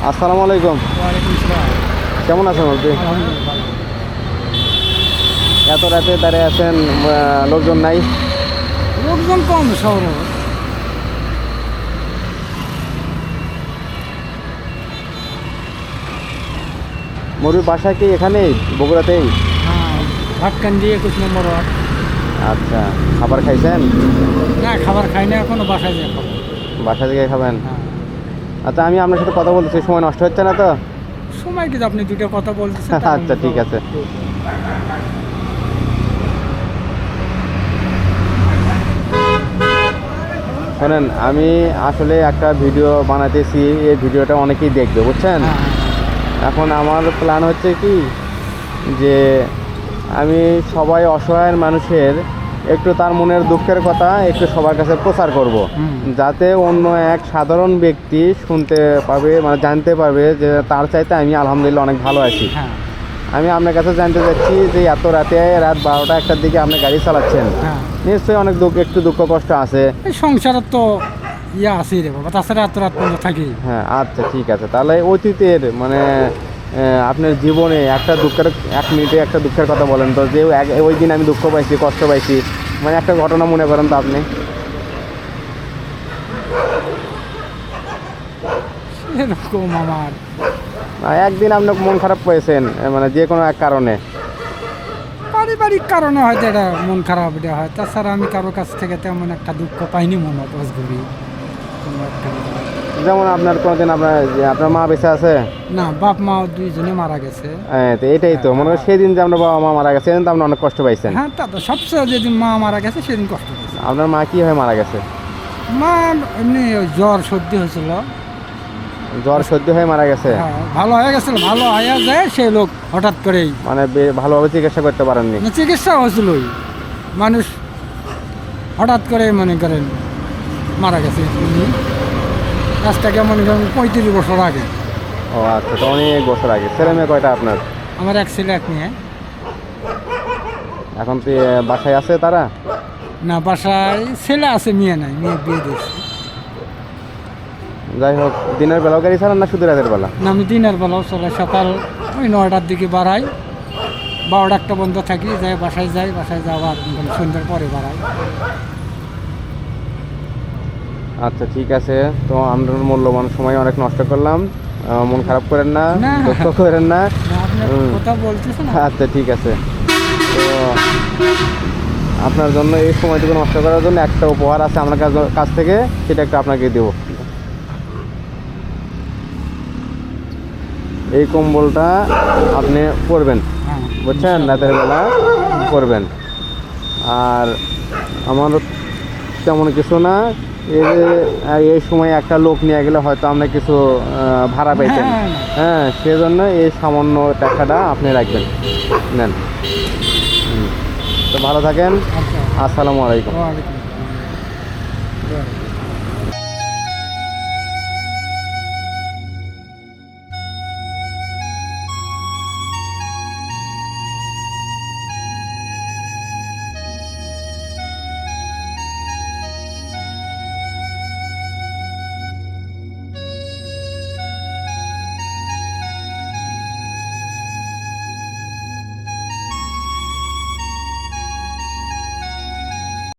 আসসালামু আলাইকুম। ওয়ালাইকুম আসসালাম। কেমন আছেন আপনি? আলহামদুলিল্লাহ ভালো। এত রাতে দাঁড়িয়ে আছেন, লোকজন নাই? লোকজন কম শহরে। মুরগির বাসা কি এখানেই, বগুড়াতেই? হ্যাঁ, ভাটকান্দি 21 নম্বর ওয়ার্ড। আচ্ছা, খাবার খাইছেন? না, খাবার খাই না এখনো, বাসায় যেয়ে খাবো। বাসা থেকে খাবেন? হ্যাঁ। আচ্ছা, আমি আপনার সাথে কথা বলতেছি, সময় নষ্ট হচ্ছে না তো? সময় কিন্তু আপনি দুটো কথা বলতেছেন। আচ্ছা, ঠিক আছে। শোনেন, আমি আসলে একটা ভিডিও বানাতেছি, এই ভিডিওটা অনেকেই দেখবে, বুঝছেন? হ্যাঁ, এখন আমার প্ল্যান হচ্ছে কি, যে আমি সবাই অসহায় মানুষের একটু তার মনের দুঃখের কথা একটু সবার কাছে প্রচার করব, যাতে অন্য এক সাধারণ ব্যক্তি শুনতে পাবে, মানে জানতে পারবে যে তার চাইতে আমি আলহামদুলিল্লাহ অনেক ভালো আছি। হ্যাঁ, আমি আপনার কাছে জানতে চাচ্ছি যে এত রাতে, রাত 12টা 1টার দিকে আপনি গাড়ি চালাচ্ছেন, হ্যাঁ। নিশ্চয়ই অনেক একটু দুঃখ কষ্ট আছে। এই সংসারের তো আছেই রে বাবা, তাছাড়া এত রাত পর্যন্ত থাকি। হ্যাঁ, আচ্ছা, ঠিক আছে। তাহলে অতীতের মানে আপনার জীবনে একটা দুঃখের, 1 মিনিটে একটা দুঃখের কথা বলেন তো, যে ওই দিন আমি দুঃখ পাইছি, কষ্ট পাইছি, মানে একটা ঘটনা মনে করেন তো আপনি। এরকম আমার একদিন আপনি মন খারাপ পেয়েছেন, মানে যে কোনো এক কারণে। পারিবারিক কারণে হয়তো এটা মন খারাপ এটা হয়, তাছাড়া আমি কারোর কাছ থেকে তেমন একটা দুঃখ পাইনি মনে বস করি কোনো একটা। যেমন আপনার কোনোদিন আপনার মা বেঁচে আছে? না, বাপ মা দুইজনে মারা গেছে। হ্যাঁ, তো এটাই তো মনে করেন, সেদিন যে আপনার বাবা মা মারা গেছে, সেদিন তো আপনি অনেক কষ্ট পাইছেন। হ্যাঁ, তা তো সবচেয়ে যেদিন মা মারা গেছে সেদিন কষ্ট পেয়েছে। আপনার মা কি হয়ে মারা গেছে? মা এমনি জ্বর সর্দি হয়েছিল। জ্বর সর্দি হয়ে মারা গেছে? হ্যাঁ, ভালো হয়ে গেছিল, ভালো হয়ে যায় সেই লোক হঠাৎ করেই মানে ভালোভাবে চিকিৎসা করতে পারেননি? চিকিৎসা হয়েছিলই, মানুষ হঠাৎ করে মনে করেন মারা গেছে। আজটাকে মনে করেন 35 বছর আগে। ও আচ্ছা, তো অনেক বছর আগে। ছেলে মেয়ে কয়টা আপনার? আমার এক ছেলে এক মেয়ে। এখন তো বাসায় আছে তারা? না, বাসায় ছেলে আছে, মেয়ে নাই, মেয়ে বিয়ে দিয়েছে। যাই হোক, দিনের বেলাও গাড়ি চালান না শুধু রাতের বেলা? না, আমি দিনের বেলাও চলে, সকাল ওই 9টার দিকে বাড়াই, 12টা 1টা বন্ধ থাকি, যাই বাসায় যাওয়ার সন্ধ্যার পরে বাড়াই। আচ্ছা, ঠিক আছে। তো আমরা মূল্যবান সময় অনেক নষ্ট করলাম, মন খারাপ করেন না, না। দুঃখ করেন না। আপনার কথা বলতেছেন। আচ্ছা, ঠিক আছে। তো আপনার জন্য এই সময়টুকু নষ্ট করার জন্য একটা উপহার আছে আমার কাছ থেকে, সেটা একটা আপনাকে দেব। এই কম্বলটা আপনি পরবেন, হ্যাঁ, বুঝছেন, রাতের বেলা পরবেন। আর আমার তেমন কিছু না, এই সময় একটা লোক নিয়ে গেলে হয়তো আপনি কিছু ভাড়া পেয়েছেন। হ্যাঁ। হ্যাঁ, সেজন্য এই সামান্য টাকাটা আপনি রাখবেন, নেন। তো ভালো থাকেন। আচ্ছা। আসসালামু আলাইকুম। ওয়ালাইকুম।